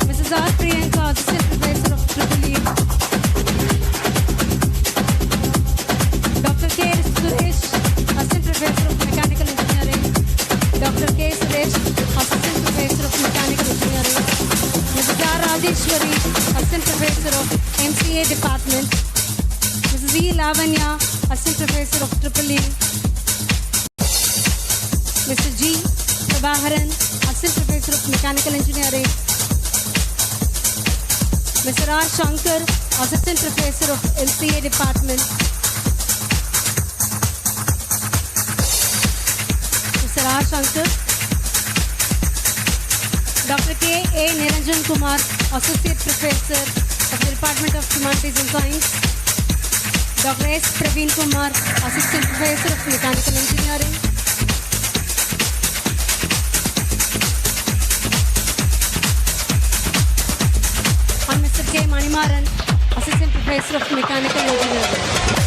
Mrs. R. Priyanka, Assistant Professor of EEE, Dr. K. Suresh, Assistant Professor of Mechanical Engineering, Dr. K. Suresh, Assistant Professor of Mechanical Engineering, Mrs. R. Rajeshwari, Assistant Professor of MCA Department, Mrs. E. Lavanya, Assistant Professor of EEE, Mr. G. Prabharan, Assistant Professor of Mechanical Engineering, Mr. R. Shankar, Assistant Professor of LCA Department, Mr. R. Shankar, Dr. K. A. Niranjan Kumar, Associate Professor of the Department of Humanities and Science, Dr. S. Praveen Kumar, Assistant Professor of Mechanical Engineering, and Mr. K. Manimaran, Assistant Professor of Mechanical Engineering.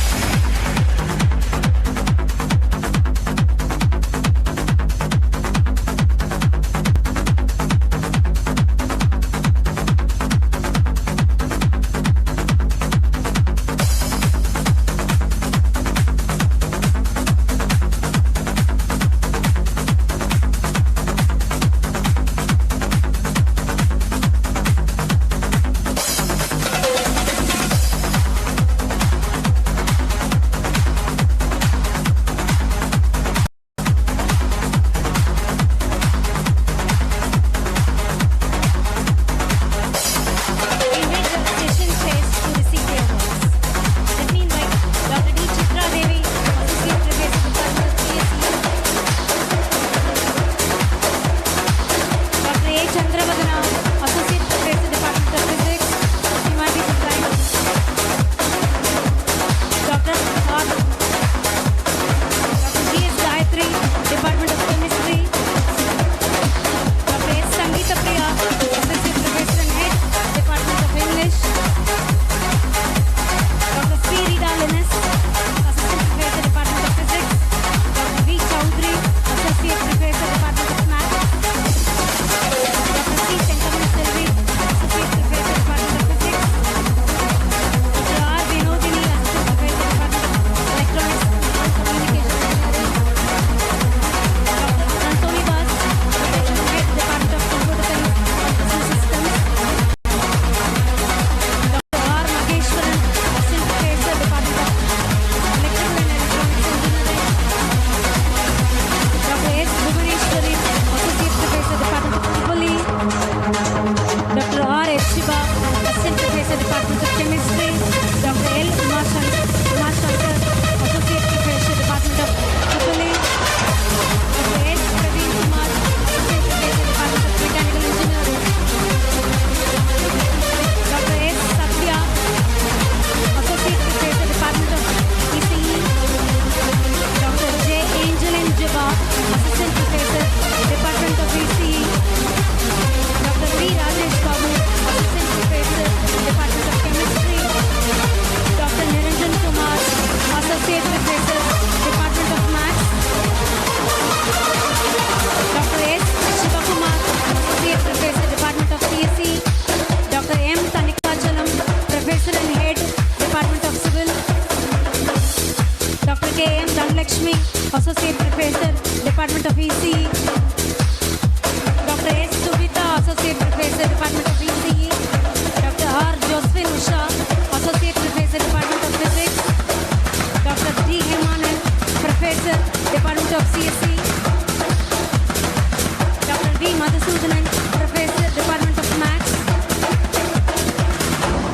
Madhusudanan, Professor, Department of Maths.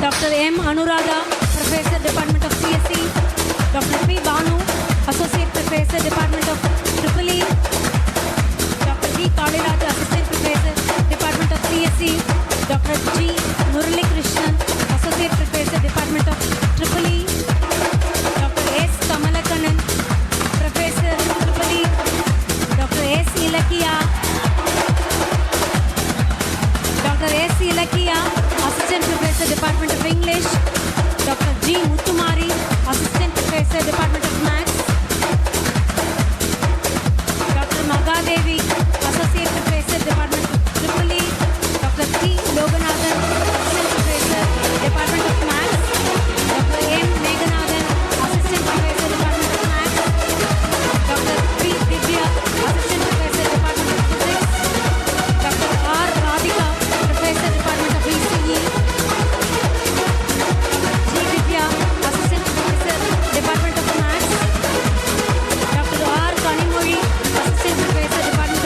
Dr. M. Anuradha, Professor, Department of CSE. Dr. P. Banu, Associate Professor, Department of EEE. Dr. D. Kaliraj, Assistant Professor, Department of CSE. Dr. G. Murali Krishnan, Associate Professor, Department of EEE. Dr. S. Kamalakanan, Professor, EEE. Dr. S. Ilakia. Dr. S. Ilakia, Assistant Professor, Department of English. Dr. G. Muttumari, Assistant Professor, Department of Maths. Dr. Magadevi, Associate Professor, Department of EEE. Dr. T. Loganathan, Assistant Professor, Department of Maths. Dr. M. Meghanathan, Assistant Professor, Department of Maths. Dr. P. Divya, Assistant Professor, Department of Physics. Dr. R. Radhika, Professor, Department of ECE. G. Divya, Assistant Professor, Department of Maths. Dr. R. Kanimuri, Assistant Professor, Department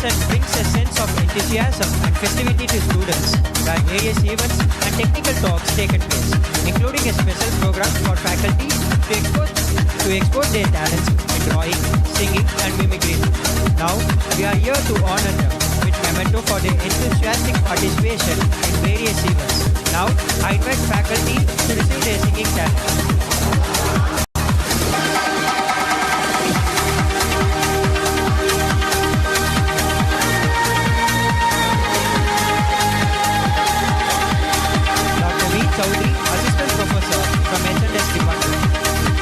lesson brings a sense of enthusiasm and festivity to students, where various events and technical talks taken place, including a special program for faculty to expose their talents in drawing, singing, and mimicry. Now, we are here to honor them with memento for their enthusiastic participation in various events. Now, I invite faculty to receive their singing talent. Chaudhary, Assistant Professor from HNS Department.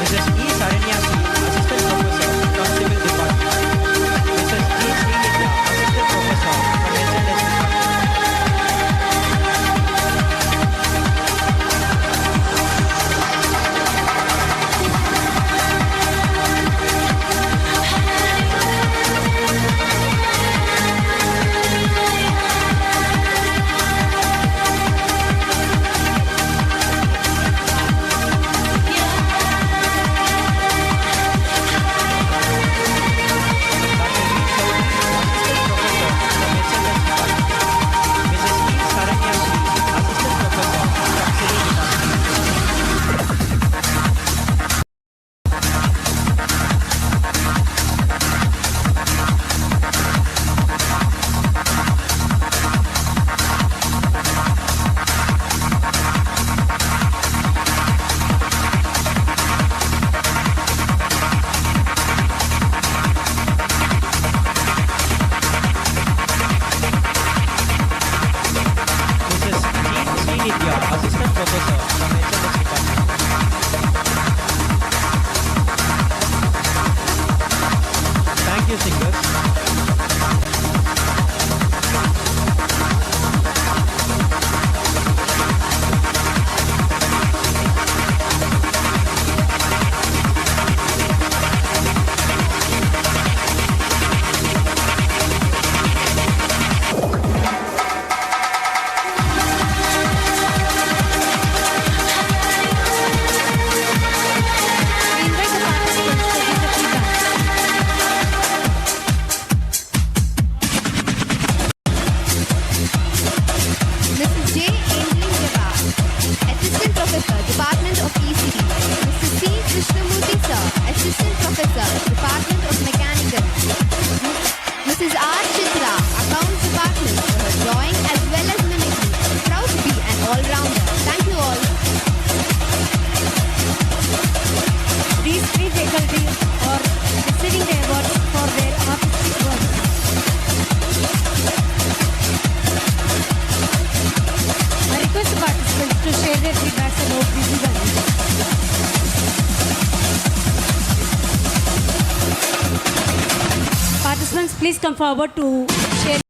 Mrs. E. Saranyasi, Assistant Professor from Civil Department. Mrs. G. Srinitya, Assistant Professor from HNS Please come forward to share.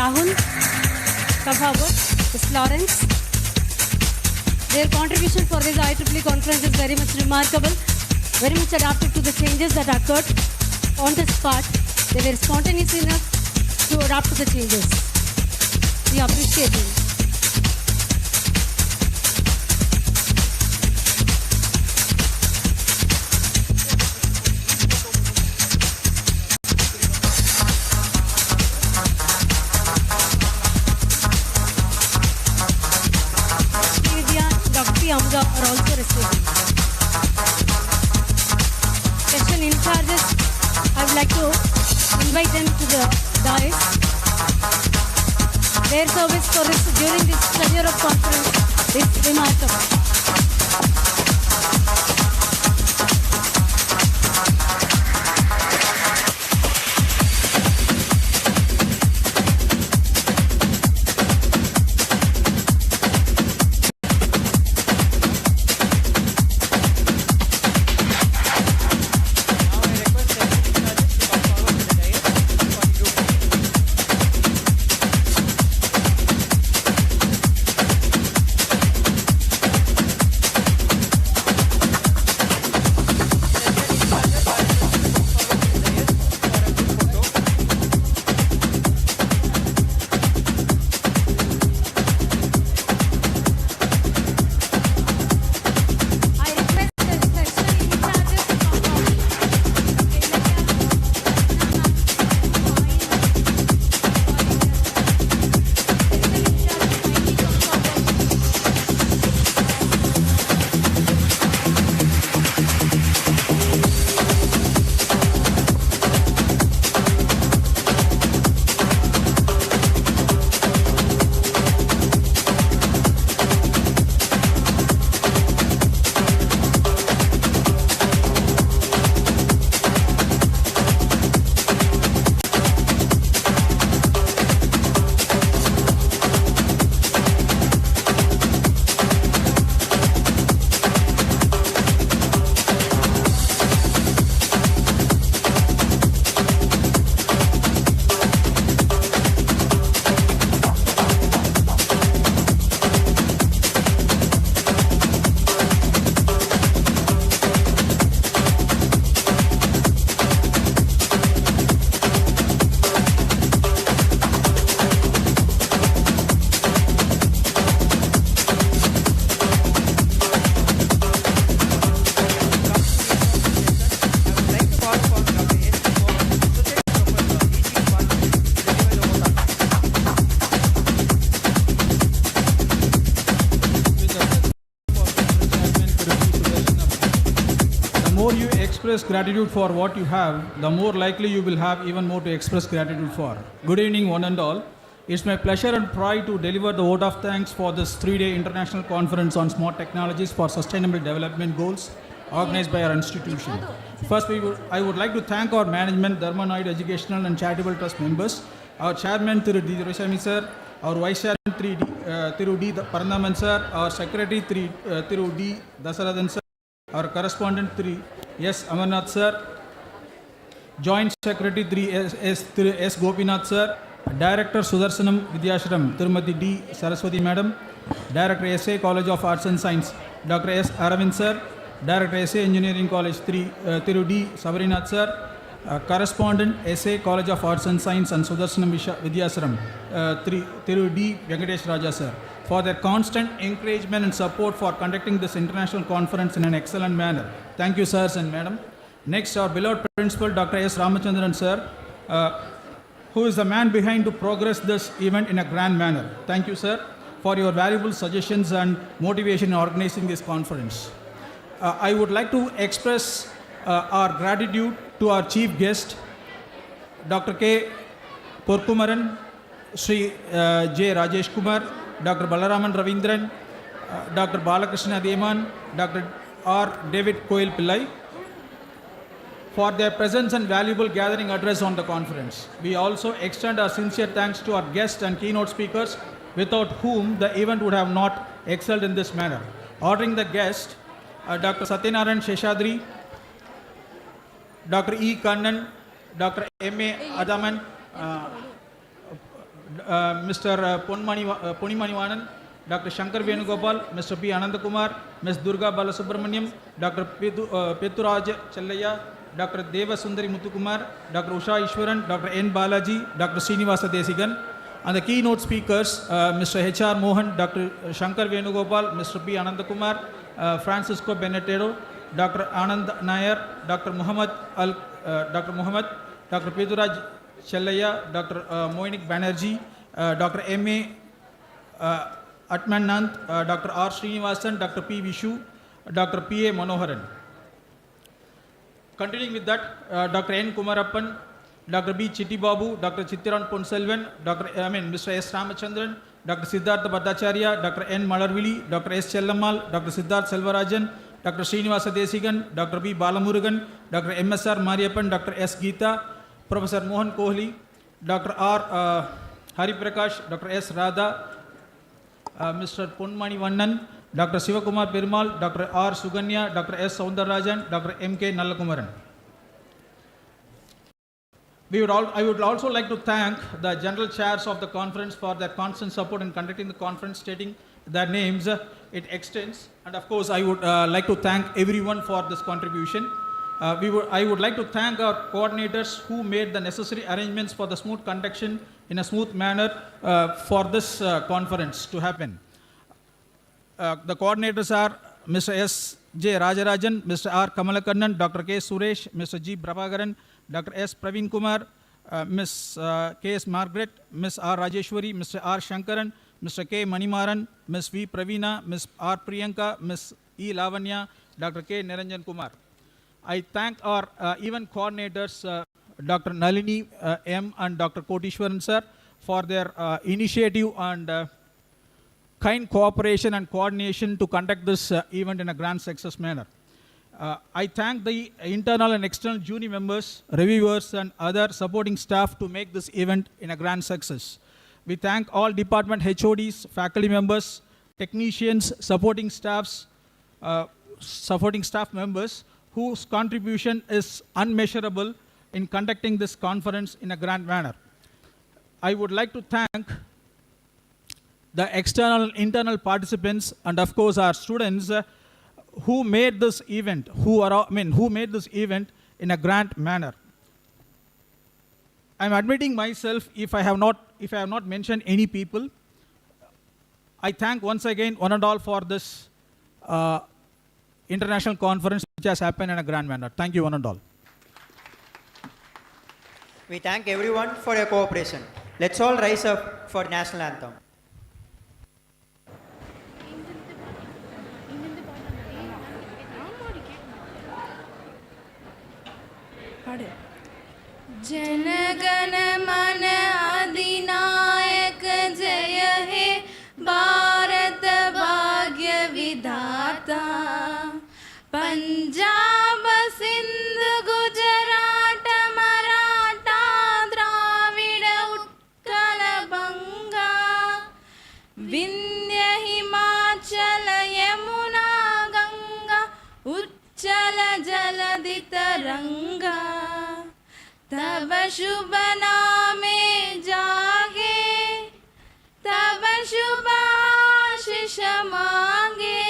Rahul, come forward. Ms. Lawrence. Their contribution for this IEEE conference is very much remarkable, very much adapted to the changes that occurred on this part. They were spontaneous enough to adapt to the changes. We appreciate them. Amza are also receiving. Session in charges, I would like to invite them to the dais. Their service for this during this tenure of conference is remarkable. express gratitude for what you have, the more likely you will have even more to express gratitude for. Good evening, one and all. It's my pleasure and pride to deliver the vote of thanks for this 3-day international conference on smart technologies for sustainable development goals organized by our institution. First, I would like to thank our management, Dharmanoid Educational and Charitable Trust members, our chairman, Thiru D. Durasamy sir, our vice chairman, Thiru D. Parandaman sir, our secretary, Thiru D. Dasarathan sir, our correspondent, Thiru S. Amarnath sir, joint secretary, Thiru S. Gopinath sir, Director Sudarshanam Vidyashram, Tirumati D. Saraswati Madam, Director SA College of Arts and Science, Dr. S. Aravind sir, Director SA Engineering College, Thiru D. Sabarinath sir, Correspondent SA College of Arts and Science and Sudarshanam Vidyashram, Thiru D. Venkatesh Raja sir, for their constant encouragement and support for conducting this international conference in an excellent manner. Thank you, sirs and madam. Next, our beloved principal, Dr. S. Ramachandran sir, who is the man behind to progress this event in a grand manner. Thank you, sir, for your valuable suggestions and motivation in organizing this conference. I would like to express our gratitude to our chief guest, Dr. K. Porkumaran, Sri J. Rajesh Kumar, Dr. Balaraman Ravindran, Dr. Balakrishna Deman, Dr. R. David Koil Pillai, for their presence and valuable gathering address on the conference. We also extend our sincere thanks to our guests and keynote speakers, without whom the event would have not excelled in this manner. Ordering the guest, Dr. Satyanarayan Sheshadri, Dr. E. Kannan, Dr. M.A. Adaman, Mr. Ponimanivanan, Dr. Shankar Venugopal, Mr. P. Anandakumar, Ms. Durga Balasubramaniam, Dr. Peturaj Challaya, Dr. Deva Sundari Muthukumar, Dr. Usha Ishwaran, Dr. N. Balaji, Dr. Srinivasa Desigan, and the keynote speakers, Mr. H.R. Mohan, Dr. Shankar Venugopal, Mr. P. Anandakumar, Francisco Benetero, Dr. Anand Nair, Dr. Muhammad, Dr. Peturaj Challaya, Dr. Moinik Banerjee, Dr. M.A. Atmanand, Dr. R. Srinivasan, Dr. P. Vishu, Dr. P.A. Manoharan. Continuing with that, Dr. N. Kumarappan, Dr. B. Chitti Babu, Dr. Chittiran Ponselvan, Mr. S. Ramachandran, Dr. Siddhartha Bhattacharya, Dr. N. Malarvili, Dr. S. Chellamal, Dr. Siddharth Selvarajan, Dr. Srinivasa Desigan, Dr. B. Balamurugan, Dr. M.S.R. Mariappan, Dr. S. Geeta, Professor Mohan Kohli, Dr. R. Hari Prakash, Dr. S. Radha, Mr. Ponmani Vannan, Dr. Sivakumar Perumal, Dr. R. Suganya, Dr. S. Soundarajan, Dr. M.K. Nallakumaran. I would also like to thank the general chairs of the conference for their constant support in conducting the conference, stating their names. It extends, and of course, I would like to thank everyone for this contribution. I would like to thank our coordinators who made the necessary arrangements for the smooth conduction in a smooth manner for this conference to happen. The coordinators are Mr. S. J. Rajarajan, Mr. R. Kamalakannan, Dr. K. Suresh, Mr. G. Prabhakaran, Dr. S. Praveen Kumar, Ms. K. S. Margaret, Ms. R. Rajeshwari, Mr. R. Shankaran, Mr. K. Manimaran, Ms. V. Praveena, Ms. R. Priyanka, Ms. E. Lavanya, Dr. K. Niranjan Kumar. I thank our event coordinators, Dr. Nalini M. and Dr. Kotishwaran sir, for their initiative and kind cooperation and coordination to conduct this event in a grand success manner. I thank the internal and external jury members, reviewers, and other supporting staff to make this event in a grand success. We thank all department HODs, faculty members, technicians, supporting staff members whose contribution is unmeasurable in conducting this conference in a grand manner. I would like to thank the external and internal participants and of course our students who made this event, who made this event in a grand manner. I am admitting myself if I have not mentioned any people. I thank once again one and all for this international conference which has happened in a grand manner. Thank you one and all. We thank everyone for your cooperation. Let's all rise up for national anthem. जनगण मन अधिनायक जय हे भारत भाग्य विधाता पंजाब सिंध गुजरात मराठा द्राविड़ उत्कल बंगा विंध्य हिमाचल यमुना गंगा उच्चल जलधि तरंगा तब शुभ नामे जागे तब शुभ आशीष मांगे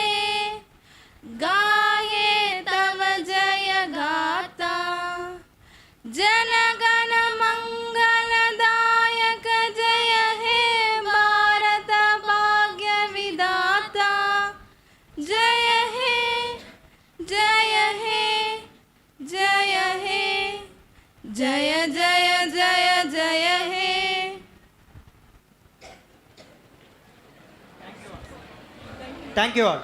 गाहे तब जय गाता जनगण मंगलदायक जय हे भारत भाग्य विधाता जय हे जय हे जय हे जय जय जय जय हे. Thank you all.